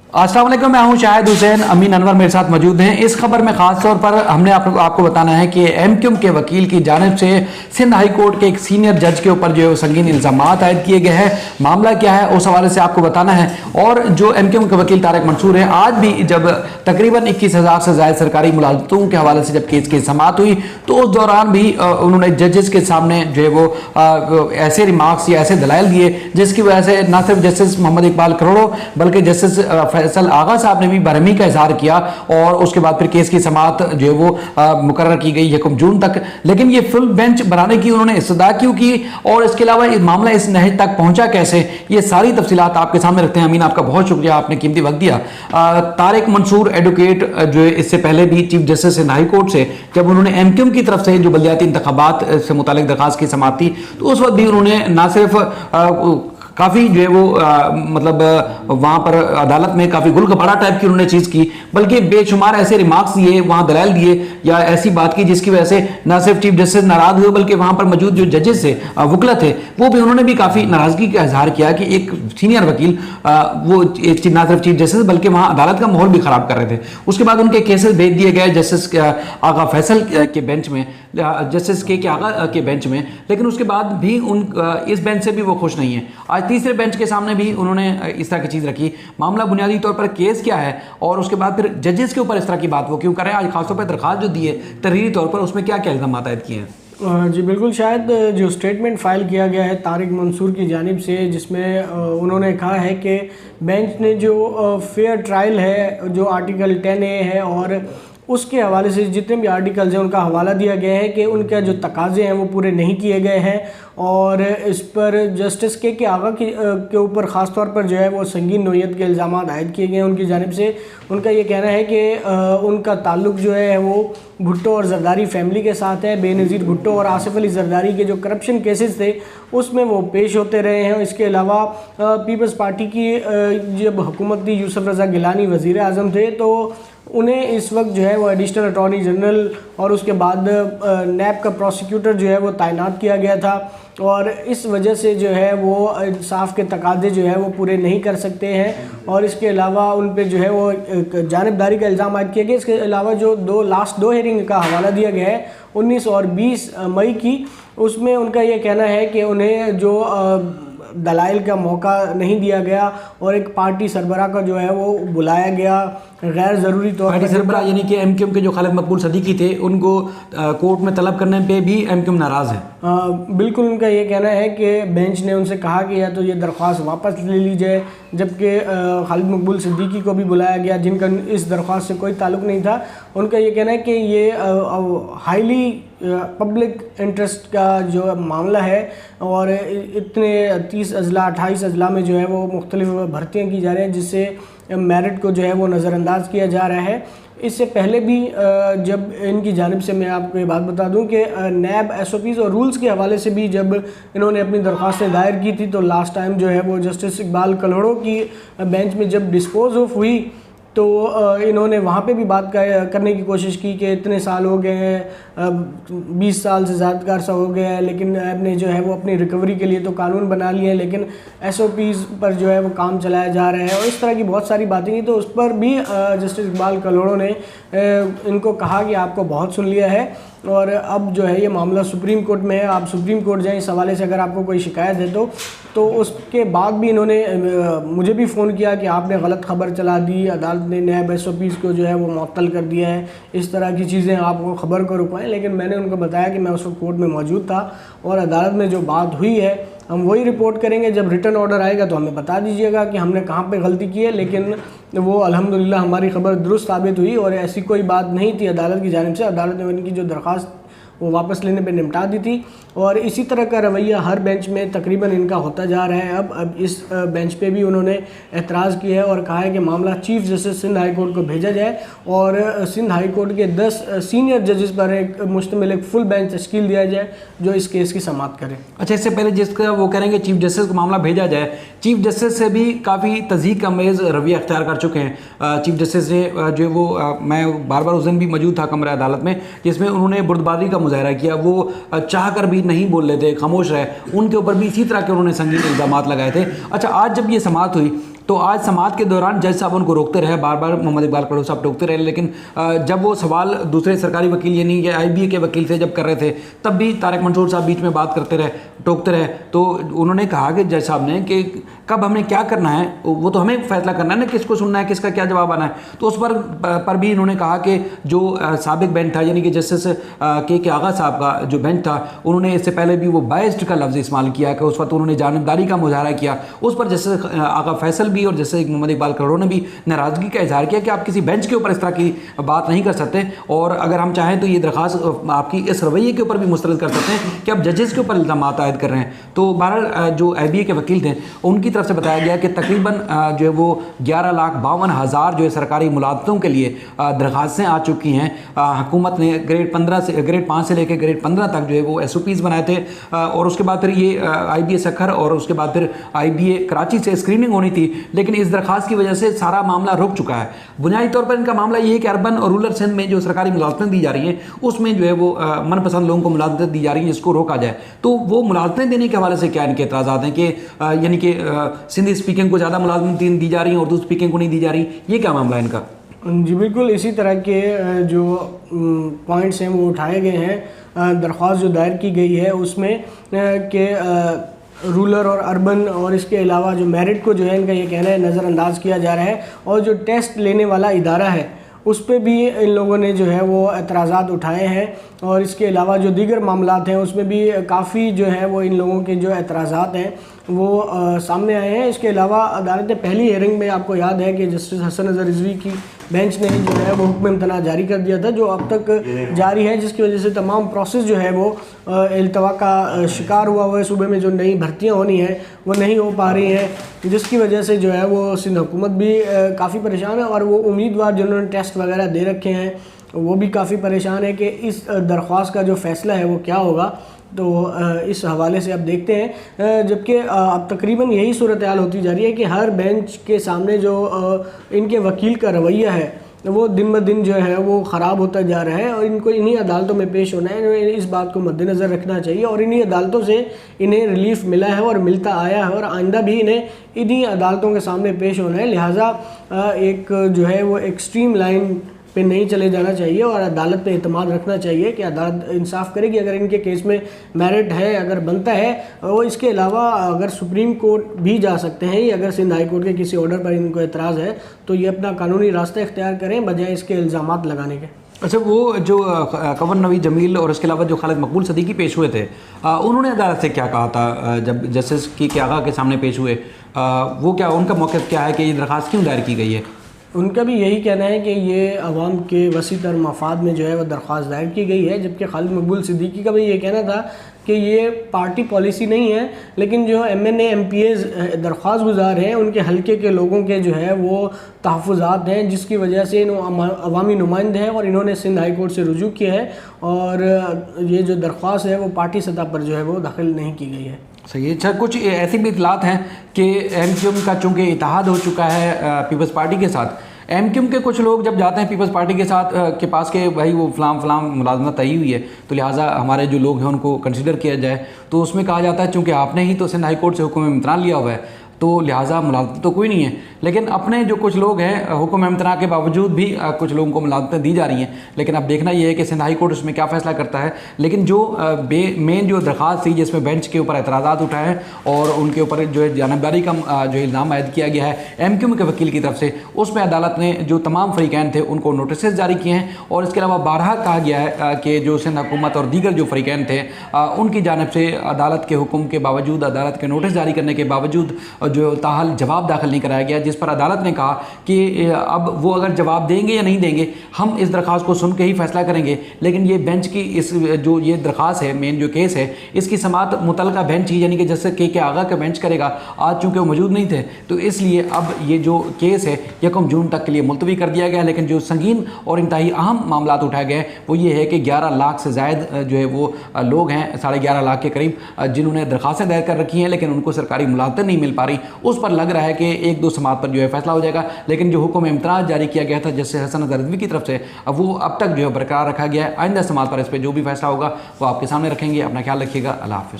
अस्सलाम वालेकुम, मैं हूं शाहिद हुसैन। अमीन अनवर मेरे साथ मौजूद हैं। इस खबर में खास तौर पर हमने आपको बताना है कि एमक्यूएम के वकील की जानिब से सिंध हाई कोर्ट के एक सीनियर जज के ऊपर जो है वो संगीन इल्जामात आयद किए गए हैं। मामला क्या है उस हवाले से आपको बताना है। और जो एमक्यूएम के वकील तारिक मंसूर हैं, आज भी जब तकरीबन 21,000 से ज़ायद सरकारी मुलाजमतों के हवाले से जब केस की समाअत हुई तो उस दौरान भी उन्होंने जजेस के सामने जो है वो ऐसे रिमार्क्स या ऐसे दलाइल दिए जिसकी वजह से न सिर्फ जस्टिस मोहम्मद इकबाल करोड़ो बल्कि जस्टिस फैसल आगा साहब ने भी बरहमी का इजहार किया। और उसके बाद फिर केस की समाअत जो है वो मुकर्रर की गई 1 जून तक। लेकिन ये फुल बेंच बनाने की उन्होंने इस्तदा क्यों की और इसके अलावा ये मामला इस नहज तक पहुंचा कैसे, ये सारी तफसीलात आपके सामने रखते हैं। अमीन, आपका बहुत शुक्रिया, आपने कीमती वक्त दिया। तारिक मंसूर एडवोकेट जो है इससे पहले भी chief justice Sindh high court से जब उन्होंने एमक्यूएम की तरफ से जो बलदियाती इंतखाबात से मुतालिक दरखास्त की समाअत थी तो उस वक्त भी उन्होंने ना सिर्फ काफ़ी जो है वो मतलब वहाँ पर अदालत में काफ़ी गुलगबाड़ा टाइप की उन्होंने चीज़ की, बल्कि बेशुमार ऐसे रिमार्क्स दिए, वहाँ दलाइल दिए या ऐसी बात की जिसकी वजह से ना सिर्फ चीफ जस्टिस नाराज हुए बल्कि वहाँ पर मौजूद जो जजेस थे, वकला थे, वो भी उन्होंने भी काफ़ी नाराज़गी का इजहार किया कि एक सीनियर वकील वो एक ना सिर्फ चीफ जस्टिस बल्कि वहाँ अदालत का माहौल भी ख़राब कर रहे थे। उसके बाद उनके केसेस भेज दिए गए जस्टिस आगा फैसल के बेंच में, जस्टिस के आगा के बेंच में, लेकिन उसके बाद भी इस बेंच से भी वो खुश नहीं है। आज तीसरे बेंच के सामने भी उन्होंने इस तरह की चीज़ रखी। मामला बुनियादी तौर पर केस क्या है और उसके बाद फिर जजेस के ऊपर इस तरह की बात वो क्यों कर रहे हैं, आज खासतौर पर दरखास्त जो दी है तहरीरी तौर पर उसमें क्या क्या इल्ज़ाम आयद किए हैं। जी बिल्कुल, शायद जो स्टेटमेंट फ़ाइल किया गया है तारिक मंसूर की जानिब से, जिसमें उन्होंने कहा है कि बेंच ने जो फेयर ट्रायल है, जो आर्टिकल 10A है और उसके हवाले से जितने भी आर्टिकल्स हैं उनका हवाला दिया गया है कि उनके जो तकाज़े हैं वो पूरे नहीं किए गए हैं। और इस पर जस्टिस के आगा के ऊपर ख़ास तौर पर जो है वो संगीन नोयत के इल्ज़ाम आयद किए गए हैं उनकी जानिब से। उनका ये कहना है कि उनका ताल्लुक़ जो है वो भुट्टो और जरदारी फैमिली के साथ है। बेनज़ीर भुट्टो और आसिफ अली जरदारी के जो करप्शन केसेस थे उसमें वो पेश होते रहे हैं। इसके अलावा पीपल्स पार्टी की जब हुकूमत थी, यूसुफ रज़ा गिलानी वज़ीर आज़म थे, तो उन्हें इस वक्त जो है वो एडिशनल अटॉर्नी जनरल और उसके बाद नैब का प्रोसिक्यूटर जो है वो तैनात किया गया था और इस वजह से जो है वो इंसाफ के तकाज़े जो है वो पूरे नहीं कर सकते हैं। और इसके अलावा उन पे जो है वो जानिबदारी का इल्ज़ाम आयद किया गया। इसके अलावा जो लास्ट 2 हेयरिंग का हवाला दिया गया है 19 और 20 मई की, उसमें उनका ये कहना है कि उन्हें जो दलाइल का मौका नहीं दिया गया और एक पार्टी सरबराह का जो है वो बुलाया गया गैर ज़रूरी तौर पर। पार्टी सरबराह यानी कि एमक्यूएम के जो खालिद मकबूल सदीकी थे उनको कोर्ट में तलब करने पे भी एमक्यूएम नाराज़ है। बिल्कुल, उनका ये कहना है कि बेंच ने उनसे कहा कि या तो ये दरख्वास्त वापस ले ली जाए, जबकि खालिद मकबूल सदीकी को भी बुलाया गया जिनका इस दरख्वास्त से कोई ताल्लुक़ नहीं था। उनका ये कहना है कि ये हाईली पब्लिक इंटरेस्ट का जो मामला है और इतने 30 अजला 28 अजला में जो है वो मुख्तलिफ भर्तियाँ की जा रही हैं जिससे मेरिट को जो है वो नज़रअंदाज किया जा रहा है। इससे पहले भी जब इनकी जानिब से मैं आपको ये बात बता दूं कि नैब SOPs और रूल्स के हवाले से भी जब इन्होंने अपनी दरख्वास्तें दायर की थी तो लास्ट टाइम जो है वो जस्टिस इकबाल कलोड़ो की बेंच में जब डिस्पोज ऑफ हुई तो इन्होंने वहाँ पे भी बात करने की कोशिश की कि इतने साल हो गए हैं, 20 साल से ज़्यादा का अर्सा हो गया है, लेकिन नैब ने जो है वो अपनी रिकवरी के लिए तो कानून बना लिए हैं लेकिन SOPs पर जो है वो काम चलाया जा रहा है और इस तरह की बहुत सारी बातें की। तो उस पर भी जस्टिस इकबाल कलोड़ो ने इनको कहा कि आपको बहुत सुन लिया है और अब जो है ये मामला सुप्रीम कोर्ट में है, आप सुप्रीम कोर्ट जाएं इस हवाले से अगर आपको कोई शिकायत है तो उसके बाद भी इन्होंने मुझे भी फ़ोन किया कि आपने गलत खबर चला दी, अदालत ने नैब SOPs को जो है वो मुअत्तल कर दिया है, इस तरह की चीज़ें आपको ख़बर को रुकवाएं। लेकिन मैंने उनको बताया कि मैं उस वक्त कोर्ट में मौजूद था और अदालत में जो बात हुई है हम वही रिपोर्ट करेंगे, जब रिटर्न ऑर्डर आएगा तो हमें बता दीजिएगा कि हमने कहाँ पे गलती की है। लेकिन वो अल्हम्दुलिल्लाह हमारी खबर दुरुस्त साबित हुई और ऐसी कोई बात नहीं थी अदालत की जानिब से। अदालत ने उनकी जो दरख्वास्त वो वापस लेने पे निपटा दी थी और इसी तरह का रवैया हर बेंच में तकरीबन इनका होता जा रहा है। अब इस बेंच पे भी उन्होंने एतराज़ किया है और कहा है कि मामला chief justice Sindh high court को भेजा जाए और सिंध हाई कोर्ट के 10 सीनियर जजेस पर एक मुश्तमिल एक फुल बेंच तश्कील दिया जाए जो इस केस की समाअत करे। अच्छा, इससे पहले जिसका वो करेंगे चीफ जस्टिस को मामला भेजा जाए, चीफ जस्टिस से भी काफ़ी तज़ीक अमेज़ रवैया अख्तियार कर चुके हैं। चीफ जस्टिस ने जो वो मैं बार बार उस दिन भी मौजूद था कमरा अदालत में जिसमें उन्होंने बुर्दबारी का मुजाहरा किया, वो चाह कर भी नहीं बोल रहे थे, खामोश रहे, उनके ऊपर भी इसी तरह के उन्होंने संगीन इल्ज़ामात लगाए थे। अच्छा, आज जब ये समाअत हुई तो आज समाअत के दौरान जज साहब उनको रोकते रहे, बार बार मोहम्मद इकबाल कड़ू साहब टोकते रहे, लेकिन जब वो सवाल दूसरे सरकारी वकील यानी कि IBA के वकील से जब कर रहे थे तब भी तारिक मंसूर साहब बीच में बात करते रहे, टोकते रहे। तो उन्होंने कहा कि जज साहब ने कि कब हमने क्या करना है वो तो हमें फैसला करना है ना, किसको सुनना है, किसका क्या जवाब आना है। तो उस पर भी इन्होंने कहा कि जो साबिक बेंच था यानी कि जस्टिस के आगा साहब का जो बेंच था, उन्होंने इससे पहले भी वो बायस्ड का लफ्ज़ इस्तेमाल किया कि उस वक्त उन्होंने जानिबदारी का मुजाहरा किया। उस पर जस्टिस आगा फैसल भी और जस्टिस मोहम्मद इकबाल कड़ू ने भी नाराज़गी का इजहार किया कि आप किसी बेंच के ऊपर इस तरह की बात नहीं कर सकते, और अगर हम चाहें तो ये दरख्वास्त आपकी इस रवैये के ऊपर भी मुस्तरद कर सकते हैं कि आप जजेस के ऊपर इल्ज़ाम आयद कर रहे हैं। तो बहरहाल जो IBA के वकील थे उनकी तरफ से बताया गया कि तकरीबन जो है वो 11,52,000 जो है सरकारी मुलाजमतों के लिए दरख्वास्तें आ चुकी हैं। हुकूमत ने ग्रेड 5 से लेकर ग्रेड 15 तक जो है वो SOPs बनाए थे, और उसके बाद फिर ये IBA सखर और उसके बाद फिर IBA कराची से स्क्रीनिंग होनी थी, लेकिन इस दरख्वास्त की वजह से सारा मामला रुक चुका है। बुनियादी तौर पर इनका मामला ये है कि अर्बन और रूरल सिंध में जो सरकारी मुलाजमतें दी जा रही हैं उसमें जो है वो मनपसंद लोगों को मुलाजमतें दी जा रही हैं जिसको रोका जाए। तो वो मुलाजमतें देने के हवाले से क्या इनके एतराज़ात हैं कि यानी कि सिंधी स्पीकिंग को ज़्यादा मुलाजमतें दी जा रही हैं, उर्दू स्पीकिंग को नहीं दी जा रही, ये क्या मामला है इनका? जी बिल्कुल इसी तरह के जो पॉइंट्स हैं वो उठाए गए हैं। दरख्वास्त जो दायर की गई है उसमें कि रूरल और अर्बन और इसके अलावा जो मेरिट को जो है इनका ये कहना है नज़रअंदाज किया जा रहा है, और जो टेस्ट लेने वाला इदारा है उस पर भी इन लोगों ने जो है वो एतराज़ात उठाए हैं, और इसके अलावा जो दीगर मामलात हैं उसमें भी काफ़ी जो है वो इन लोगों के जो एतराज़ात हैं वो सामने आए हैं। इसके अलावा अदालत ने पहली हियरिंग में आपको याद है कि जस्टिस हसन अज़हर रिजवी की बेंच ने जो है वो हुक्म इम्तना जारी कर दिया था, जो अब तक जारी है, जिसकी वजह से तमाम प्रोसेस जो है वो इल्तवा का शिकार हुआ है। सूबे में जो नई भर्तियाँ होनी हैं वो नहीं हो पा रही हैं, जिसकी वजह से जो है वो सिंध हुकूमत भी काफ़ी परेशान है, और वो उम्मीदवार जिन्होंने टेस्ट वगैरह दे रखे हैं वो भी काफ़ी परेशान है कि इस दरख्वास्त का जो फ़ैसला है वो क्या होगा। तो इस हवाले से अब देखते हैं, जबकि अब तकरीबन यही सूरत हाल होती जा रही है कि हर बेंच के सामने जो इनके वकील का रवैया है वो दिन ब दिन जो है वो ख़राब होता जा रहा है, और इनको इन्हीं अदालतों में पेश होना है। इन्हें इस बात को मद्देनज़र रखना चाहिए, और इन्हीं अदालतों से इन्हें रिलीफ मिला है और मिलता आया है, और आइंदा भी इन्हें इन्हीं अदालतों के सामने पेश होना है। लिहाजा एक जो है वो एक्सट्रीम लाइन पे नहीं चले जाना चाहिए, और अदालत पे एतमाद रखना चाहिए कि अदालत इंसाफ करेगी। अगर इनके केस में मेरिट है, अगर बनता है, और इसके अलावा अगर सुप्रीम कोर्ट भी जा सकते हैं, या अगर सिंध हाई कोर्ट के किसी ऑर्डर पर इनको एतराज़ है तो ये अपना कानूनी रास्ता इख्तियार करें बजाय इसके इल्ज़ामात लगाने के। अच्छा, वो जो कंवर नवीद जमील और उसके अलावा जो खालिद मकबूल सदीकी पेश हुए थे, उन्होंने अदालत से क्या कहा था जब जस्टिस के आगा के सामने पेश हुए? वो क्या उनका मौक़िफ़ क्या है कि ये दरख्वास्त क्यों दायर की गई है? उनका भी यही कहना है कि ये अवाम के वसी तर मफाद में जो है वह दरख्वास्त दायर की गई है, जबकि खालिद मकबूल सिद्दीकी का भी ये कहना था कि ये पार्टी पॉलिसी नहीं है, लेकिन जो MNA MPAs दरख्वास्त गुजार हैं उनके हल्के के लोगों के जो है वो तहफ़्फ़ुज़ात हैं, जिसकी वजह से अवामी नुमाइंदे हैं और इन्होंने सिंध हाई कोर्ट से रुजू किया है, और ये जो दरख्वास्त है वो पार्टी सतह पर जो है वो दाखिल नहीं की गई है। सही। अच्छा, कुछ ऐसी भी इतलात हैं कि MQM का चूँकि इत्तेहाद हो चुका है पीपल्स पार्टी के साथ, MQM के कुछ लोग जब जाते हैं पीपल्स पार्टी के साथ के पास के भाई वो फलां मुलाजमत तय हुई है तो लिहाजा हमारे जो लोग हैं उनको कंसिडर किया जाए, तो उसमें कहा जाता है चूँकि आपने ही तो सिंध हाई कोर्ट से हुक्म इम्तनान लिया हुआ है तो लिहाजा मुलाजमत तो कोई नहीं है। लेकिन अपने जो कुछ लोग हैं हुक्म इम्तना के बावजूद भी कुछ लोगों को मुलाजमतें दी जा रही हैं, लेकिन अब देखना ये है कि सिंध हाई कोर्ट उसमें क्या फ़ैसला करता है। लेकिन जो मेन जो दरख्वास्त थी जिसमें बेंच के ऊपर एतराज़ात उठाए हैं और उनके ऊपर जो है जानबदारी का जो इल्ज़ाम आयद किया गया है MQM के वकील की तरफ से, उसमें अदालत ने जो तमाम फ़रीक़ैन थे उनको नोटिस जारी किए हैं, और इसके अलावा बारहा कहा गया है कि जो सिंध हुकूमत और दीगर जो फ़रीक़ैन थे उनकी जानिब से अदालत के हुक्म के बावजूद, अदालत के नोटिस जारी करने के बावजूद जो ताहल जवाब दाखिल नहीं कराया गया, जिस पर अदालत ने कहा कि अब वो अगर जवाब देंगे या नहीं देंगे हम इस दरख्वास्त को सुन के ही फैसला करेंगे। लेकिन ये बेंच की इस जो ये दरख्वास्त है, मेन जो केस है, इसकी समाअत मुतलका बेंच ही यानी कि जैसे के आगा का बेंच करेगा। आज चूँकि वो मौजूद नहीं थे तो इसलिए अब ये जो केस है 1 जून तक के लिए मुलतवी कर दिया गया। लेकिन जो संगीन और इंतहाई अहम मामला उठाए गए वो ये है कि 11 लाख से ज़ायद जो है वो लोग हैं, 11.5 लाख के करीब, जिन्होंने दरख्वास्तें दायर कर रखी हैं लेकिन उनको सरकारी मुलाजमत नहीं मिल पा रही। उस पर लग रहा है कि 1-2 समाअत पर जो है फैसला हो जाएगा। लेकिन जो हुक्म इम्तनाज जारी किया गया था जस्टिस हसन अज़हर रिज़वी की तरफ से, अब वो अब तक जो है बरकरार रखा गया है। आइंदा समाअत पर इस पर जो भी फैसला होगा वो आपके सामने रखेंगे। अपना ख्याल रखिएगा। अल्लाह हाफ़िज़।